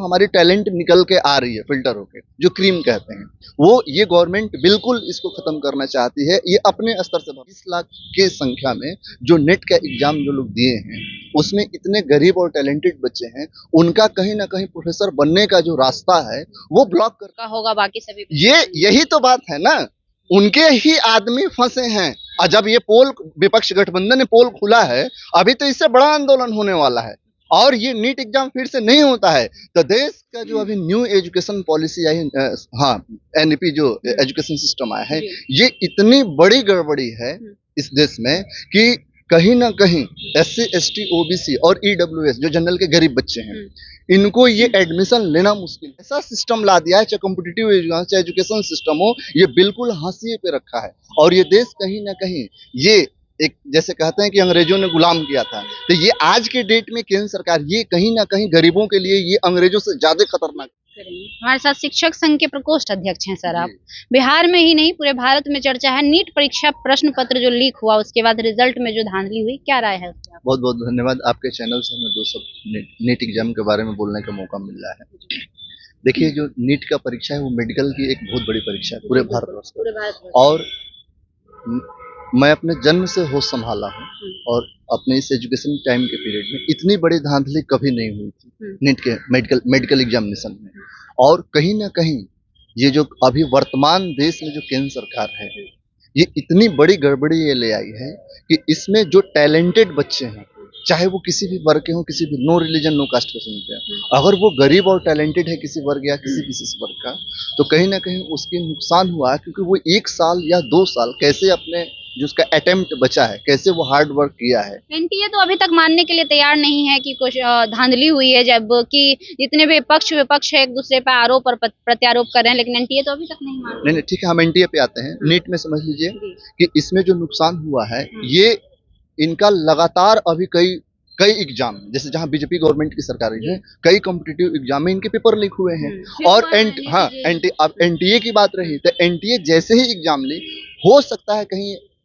हमारी टैलेंट निकल के आ रही है फिल्टर होके, जो क्रीम कहते हैं, वो ये गवर्नमेंट बिल्कुल इसको खत्म करना चाहती है। ये अपने स्तर से 20 लाख के संख्या में जो नेट का एग्जाम जो लोग दिए हैं, उसमें इतने गरीब और टैलेंटेड बच्चे हैं, उनका कहीं ना कहीं प्रोफेसर बनने का जो रास्ता है वो ब्लॉक का होगा बाकी सभी यही तो बात है ना, उनके ही आदमी फंसे हैं। और जब ये पोल विपक्ष गठबंधन ने पोल खुला है, अभी तो इससे बड़ा आंदोलन होने वाला है और ये नीट एग्जाम फिर से नहीं होता है तो देश का जो अभी न्यू एजुकेशन पॉलिसी आई, हाँ एनईपी जो एजुकेशन सिस्टम आया है, ये इतनी बड़ी गड़बड़ी है इस देश में कि कहीं ना कहीं SC ST OBC और EWS जो जनरल के गरीब बच्चे हैं, इनको ये एडमिशन लेना मुश्किल है। ऐसा सिस्टम ला दिया है, चाहे कॉम्पिटिटिव एग्जाम चाहे एजुकेशन सिस्टम हो, ये बिल्कुल हाशिए पे रखा है। और ये देश कहीं ना कहीं ये एक जैसे कहते हैं कि अंग्रेजों ने गुलाम किया था, तो ये आज के डेट में केंद्र सरकार ये कहीं ना कहीं गरीबों के लिए ये अंग्रेजों से ज्यादा खतरनाक। हमारे साथ शिक्षक संघ के प्रकोष्ठ अध्यक्ष हैं सर आप। बिहार में ही नहीं पूरे भारत में चर्चा है नीट परीक्षा प्रश्न पत्र जो लीक हुआ उसके बाद रिजल्ट में जो धांधली हुई, क्या राय है उसका? बहुत बहुत धन्यवाद, आपके चैनल से हमें दो सब नीट एग्जाम के बारे में बोलने का मौका मिल रहा है। देखिए, जो नीट का परीक्षा है वो मेडिकल की एक बहुत बड़ी परीक्षा है पूरे भारतवर्ष में, और मैं अपने जन्म से होश संभाला हूँ और अपने इस एजुकेशन टाइम के पीरियड में इतनी बड़ी धांधली कभी नहीं हुई थी नीट के मेडिकल एग्जामिनेशन में। और कहीं ना कहीं ये जो अभी वर्तमान देश में जो केंद्र सरकार है, ये इतनी बड़ी गड़बड़ी ये ले आई है कि इसमें जो टैलेंटेड बच्चे हैं, चाहे वो किसी भी वर्ग के हों, किसी भी नो रिलीजन नो कास्ट के सुनते हैं, अगर वो गरीब और टैलेंटेड है किसी वर्ग या किसी विशेष वर्ग का, तो कहीं ना कहीं उसके नुकसान हुआ है, क्योंकि वो 1 साल या 2 साल कैसे अपने जो उसका अटेम्प्ट बचा है, कैसे वो हार्ड वर्क किया है। एनटीए तो अभी तक मानने के लिए तैयार नहीं है कि कुछ धांधली हुई है, जबकि जितने भी विपक्ष है एक दूसरे पर आरोप और प्रत्यारोप कर रहे हैं, लेकिन एनटीए तो अभी तक नहीं मान। नहीं, ठीक है, हम एनटीए पे आते हैं। नीट में समझ लीजिए कि इसमें जो नुकसान हुआ है, ये इनका लगातार अभी कई एग्जाम, जैसे जहां बीजेपी गवर्नमेंट की सरकार है, कई कॉम्पिटिटिव एग्जाम में इनके पेपर लीक हुए हैं। और अब एनटीए की बात रही तो एनटीए जैसे ही एग्जाम ली, हो सकता है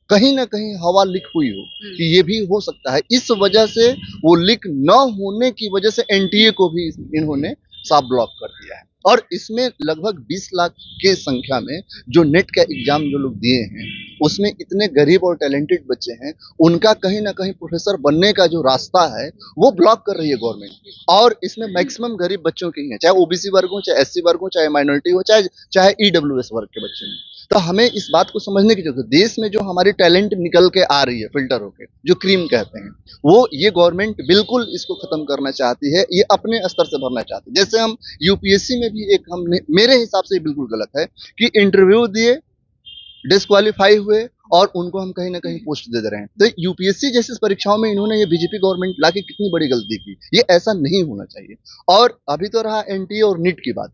कहीं ना कहीं हवा लीक हुई हो, कि ये भी हो सकता है। इस वजह से वो लीक न होने की वजह से एनटीए को भी इन्होंने साफ ब्लॉक कर दिया है। और इसमें लगभग 20 लाख के संख्या में जो नेट का एग्जाम जो लोग दिए हैं, उसमें इतने गरीब और टैलेंटेड बच्चे हैं, उनका कहीं ना कहीं प्रोफेसर बनने का जो रास्ता है वो ब्लॉक कर रही है गवर्नमेंट। और इसमें मैक्सिमम गरीब बच्चों के ही हैं, चाहे ओबीसी वर्ग हो, चाहे SC वर्ग हो, चाहे माइनॉरिटी हो, चाहे EWS वर्ग के बच्चे हैं। तो हमें इस बात को समझने की जरूरत है, देश में जो हमारी टैलेंट निकल के आ रही है फिल्टर होके, जो क्रीम कहते हैं, वो ये गवर्नमेंट बिल्कुल इसको खत्म करना चाहती है। ये अपने स्तर से भरना चाहती है। जैसे हम यूपीएससी में भी हमने, मेरे हिसाब से बिल्कुल गलत है कि इंटरव्यू दिए, डिस्क्वालीफाई हुए और उनको हम कहीं ना कहीं पोस्ट दे रहे हैं। तो यूपीएससी जैसी परीक्षाओं में इन्होंने ये बीजेपी गवर्नमेंट लाके कितनी बड़ी गलती की, ये ऐसा नहीं होना चाहिए। और अभी तो रहा एनटीए और नीट की बात,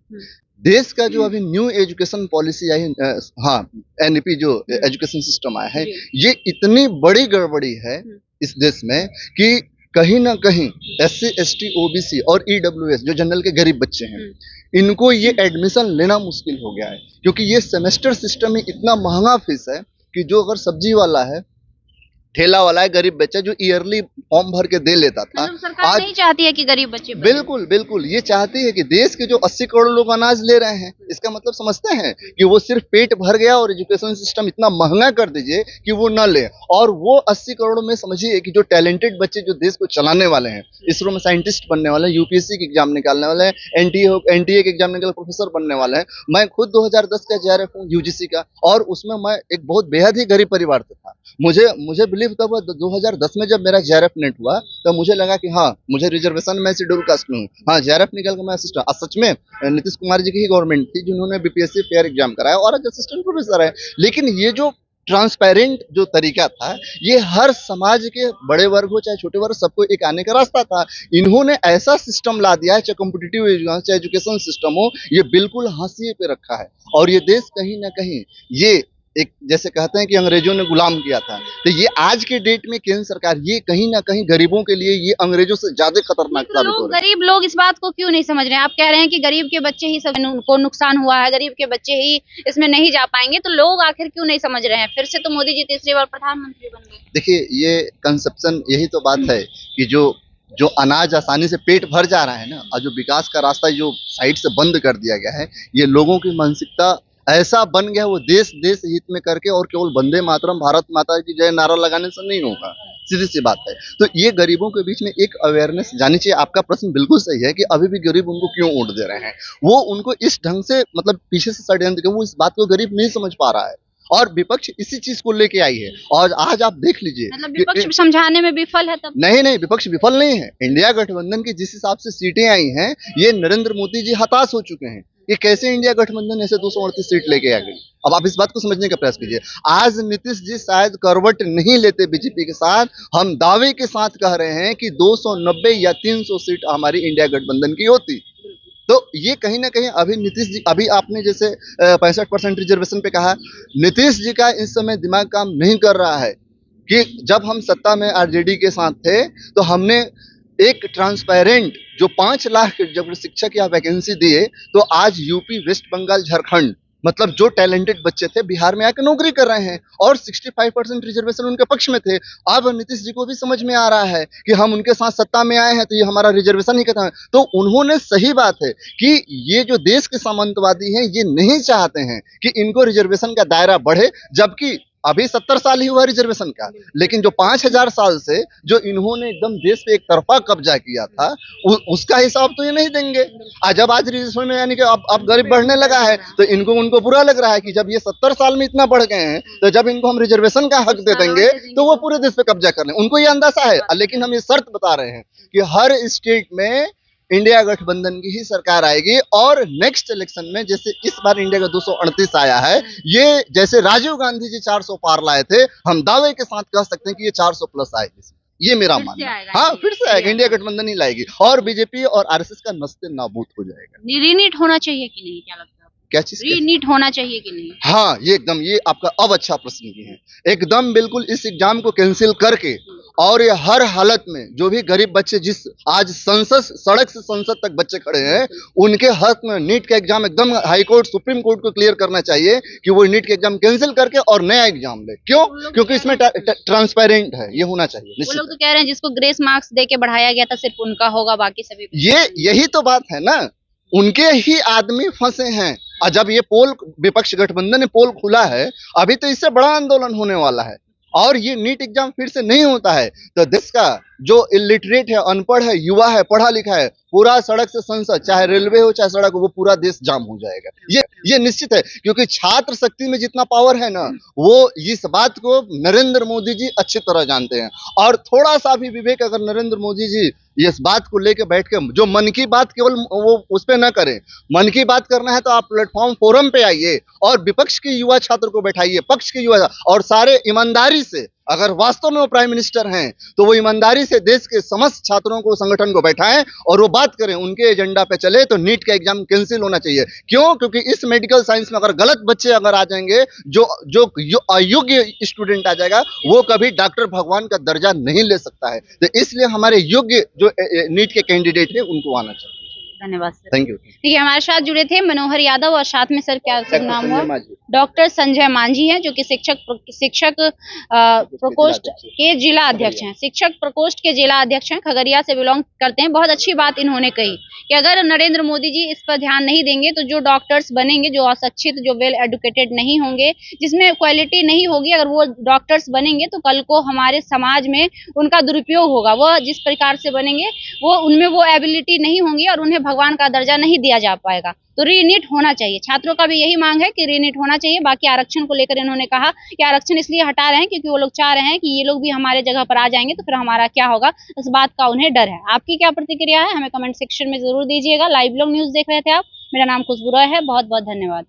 देश का जो अभी न्यू एजुकेशन पॉलिसी आई, हाँ एनईपी जो एजुकेशन सिस्टम आया है, ये इतनी बड़ी गड़बड़ी है इस देश में कि कहीं ना कहीं SC ST OBC और EWS जो जनरल के गरीब बच्चे हैं, इनको ये एडमिशन लेना मुश्किल हो गया है। क्योंकि ये सेमेस्टर सिस्टम में इतना महंगा फीस है कि जो अगर सब्जी वाला है, ठेला वाला है, गरीब बच्चा जो ईयरली फॉर्म भर के दे लेता था, सरकार नहीं चाहती है कि गरीब बच्चे बिल्कुल ये चाहती है कि देश के जो 80 करोड़ लोग अनाज ले रहे हैं, इसका मतलब समझते हैं कि वो सिर्फ पेट भर गया और एजुकेशन सिस्टम इतना महंगा कर दीजिए कि वो न ले। और वो 80 करोड़ में समझिए कि जो टैलेंटेड बच्चे जो देश को चलाने वाले हैं, इसरो में साइंटिस्ट बनने वाले हैं, यूपीएससी के एग्जाम निकालने वाले हैं, एनटीए के एग्जाम निकाल प्रोफेसर बनने वाले हैं। मैं खुद 2010 का JRF हूँ यूजीसी का, और उसमें मैं एक बहुत बेहद ही गरीब परिवार से था। मुझे बिलीव तब 2010 में जब मेरा JRF नेट हुआ, तो मुझे लगा कि हाँ मुझे रिजर्वेशन में शेड्यूल कास्ट में हूँ, हाँ JRF निकल के मैं असिस्टेंट, सच में नीतीश कुमार जी की ही गवर्नमेंट थी जिन्होंने बीपीएससी फेयर एग्जाम कराया और आज असिस्टेंट प्रोफेसर है। लेकिन ये जो ट्रांसपेरेंट जो तरीका था, ये हर समाज के बड़े वर्ग हो चाहे छोटे वर्ग, सबको एक आने का रास्ता था। इन्होंने ऐसा सिस्टम ला दिया है, चाहे कॉम्पिटिटिव एग्जाम चाहे एजुकेशन सिस्टम हो, ये बिल्कुल हाशिए पे रखा है। और ये देश कहीं ना कहीं ये एक जैसे कहते हैं कि अंग्रेजों ने गुलाम किया था, तो ये आज के डेट में केंद्र सरकार ये कहीं ना कहीं गरीबों के लिए ये अंग्रेजों से ज्यादा खतरनाक साबित हो रहा है। गरीब लोग इस बात को क्यों नहीं समझ रहे हैं? आप कह रहे हैं कि गरीब के बच्चे ही सब को नुकसान हुआ है, गरीब के बच्चे ही इसमें नहीं जा पाएंगे, तो लोग आखिर क्यों नहीं समझ रहे हैं? फिर से तो मोदी जी तीसरी बार प्रधानमंत्री बन गए। देखिए, ये कंसेप्शन, यही तो बात है कि जो जो अनाज आसानी से पेट भर जा रहा है ना, और जो विकास का रास्ता जो साइड से बंद कर दिया गया है, ये लोगों की मानसिकता ऐसा बन गया, वो देश देश हित में करके और केवल वंदे मातरम भारत माता की जय नारा लगाने से नहीं होगा, सीधी सी बात है। तो ये गरीबों के बीच में एक अवेयरनेस जानी चाहिए। आपका प्रश्न बिल्कुल सही है कि अभी भी गरीब उनको क्यों वोट दे रहे हैं, वो उनको इस ढंग से मतलब पीछे से षड्यंत्र, वो इस बात को गरीब नहीं समझ पा रहा है, और विपक्ष इसी चीज को लेके आई है। और आज आप देख लीजिए, मतलब विपक्ष समझाने में विफल है तब। नहीं, विपक्ष विफल नहीं है। इंडिया गठबंधन की जिस हिसाब से सीटें आई हैं, ये नरेंद्र मोदी जी हताश हो चुके हैं। ये कैसे इंडिया गठबंधन ऐसे 238 सीट लेके आ गई? अब आप इस बात को समझने का प्रयास कीजिए। आज नीतीश जी शायद करवट नहीं लेते बीजेपी के साथ, हम दावे के साथ कह रहे हैं कि 290 या 300 सीट हमारी इंडिया गठबंधन की होती। तो ये कहीं ना कहीं अभी नीतीश जी, अभी आपने जैसे 65% रिजर्वेशन पे कहा, नीतीश जी का इस समय दिमाग काम नहीं कर रहा है कि जब हम सत्ता में आरजेडी के साथ थे तो हमने एक ट्रांसपेरेंट जो 5 लाख जब शिक्षक या वैकेंसी दिए, तो आज यूपी, वेस्ट बंगाल, झारखंड, मतलब जो टैलेंटेड बच्चे थे बिहार में आकर नौकरी कर रहे हैं, और 65% रिजर्वेशन उनके पक्ष में थे। अब नीतीश जी को भी समझ में आ रहा है कि हम उनके साथ सत्ता में आए हैं तो ये हमारा रिजर्वेशन ही खत्म है। तो उन्होंने, सही बात है कि ये जो देश के सामंतवादी हैं, ये नहीं चाहते हैं कि इनको रिजर्वेशन का दायरा बढ़े, जबकि अभी 70 साल ही हुआ रिजर्वेशन का, लेकिन जो 5000 साल से जो इन्होंने एकदम देश पे एक तरफा कब्जा किया था, उसका हिसाब तो ये नहीं देंगे। जब आज रिजर्वेशन में यानी कि अब गरीब बढ़ने लगा है, तो उनको बुरा लग रहा है कि जब ये 70 साल में इतना बढ़ गए हैं, तो जब इनको हम रिजर्वेशन का हक दे देंगे तो वो पूरे देश पे कब्जा कर लें। उनको ये अंदाजा है, लेकिन हम ये शर्त बता रहे हैं कि हर स्टेट में इंडिया गठबंधन की ही सरकार आएगी, और नेक्स्ट इलेक्शन में जैसे इस बार इंडिया का 238 आया है, ये जैसे राजीव गांधी जी 400 पार लाए थे, हम दावे के साथ कह सकते हैं कि ये 400 प्लस आएगी। ये मेरा मानना है। हाँ, फिर से आएगा, इंडिया गठबंधन ही लाएगी, और बीजेपी और आरएसएस का नस्ते नाबूद हो जाएगा। रीनीट होना चाहिए कि नहीं, क्या लगता है? क्या चीज? रीनीट होना चाहिए कि नहीं? हाँ, ये एकदम, ये आपका अब अच्छा प्रश्न किए हैं। एकदम बिल्कुल इस एग्जाम को कैंसिल करके, और ये हर हालत में जो भी गरीब बच्चे, जिस आज सड़क से संसद तक बच्चे खड़े हैं, उनके हक में नीट का एग्जाम एकदम हाई कोर्ट, सुप्रीम कोर्ट को क्लियर करना चाहिए कि वो नीट के एग्जाम कैंसिल करके और नया एग्जाम ले। क्यों? क्योंकि इसमें ट्रांसपेरेंट है, ये होना चाहिए। वो लोग तो कह रहे हैं जिसको ग्रेस मार्क्स दे के बढ़ाया गया था सिर्फ उनका होगा, बाकी सभी। यही तो बात है ना, उनके ही आदमी फंसे हैं। और जब ये पोल, विपक्ष गठबंधन ने पोल खुला है, अभी तो इससे बड़ा आंदोलन होने वाला है, और ये नीट एग्जाम फिर से नहीं होता है तो देश का जो इलिटरेट है, अनपढ़ है, युवा है, पढ़ा लिखा है, पूरा सड़क से संसद, चाहे रेलवे हो चाहे सड़क हो, वो पूरा देश जाम हो जाएगा। ये निश्चित है, क्योंकि छात्र शक्ति में जितना पावर है ना, वो इस बात को नरेंद्र मोदी जी अच्छी तरह जानते हैं। और थोड़ा सा भी विवेक अगर नरेंद्र मोदी जी इस बात को लेके बैठ के, जो मन की बात केवल वो उस पे ना करें, मन की बात करना है तो आप प्लेटफॉर्म फोरम पे आइए और विपक्ष के युवा छात्र को बैठाइए, पक्ष के युवा, और सारे ईमानदारी से, अगर वास्तव में वो प्राइम मिनिस्टर हैं तो वो ईमानदारी से देश के समस्त छात्रों को, संगठन को बैठाएं और वो बात करें, उनके एजेंडा पे चले तो नीट का एग्जाम कैंसिल होना चाहिए। क्यों? क्योंकि इस मेडिकल साइंस में अगर गलत बच्चे अगर आ जाएंगे, जो अयोग्य स्टूडेंट आ जाएगा, वो कभी डॉक्टर भगवान का दर्जा नहीं ले सकता है। तो इसलिए हमारे योग्य जो नीट के कैंडिडेट है उनको आना चाहिए। धन्यवाद सर। Thank you. ठीक है, हमारे साथ जुड़े थे मनोहर यादव, और साथ में सर क्या सर नाम हुआ? डॉक्टर संजय मांझी हैं, जो कि शिक्षक प्रकोष्ठ के जिला अध्यक्ष हैं। शिक्षक प्रकोष्ठ के जिला अध्यक्ष हैं, खगड़िया से बिलोंग करते हैं। बहुत अच्छी बात इन्होंने कही कि अगर नरेंद्र मोदी जी इस पर ध्यान नहीं देंगे तो जो डॉक्टर्स बनेंगे, जो अशिक्षित, जो वेल एडुकेटेड नहीं होंगे, जिसमें क्वालिटी नहीं होगी, अगर वो डॉक्टर्स बनेंगे तो कल को हमारे समाज में उनका दुरुपयोग होगा। वह जिस प्रकार से बनेंगे, वो उनमें वो एबिलिटी नहीं होंगी और उन्हें भगवान का दर्जा नहीं दिया जा पाएगा। तो रीनीट होना चाहिए। छात्रों का भी यही मांग है कि रीनीट होना चाहिए। बाकी आरक्षण को लेकर इन्होंने कहा कि आरक्षण इसलिए हटा रहे हैं क्योंकि वो लोग चाह रहे हैं कि ये लोग भी हमारे जगह पर आ जाएंगे तो फिर हमारा क्या होगा, इस बात का उन्हें डर है। आपकी क्या प्रतिक्रिया है, हमें कमेंट सेक्शन में जरूर दीजिएगा। लाइव लोग न्यूज देख रहे थे आप, मेरा नाम खुशबू रॉय है। बहुत बहुत धन्यवाद।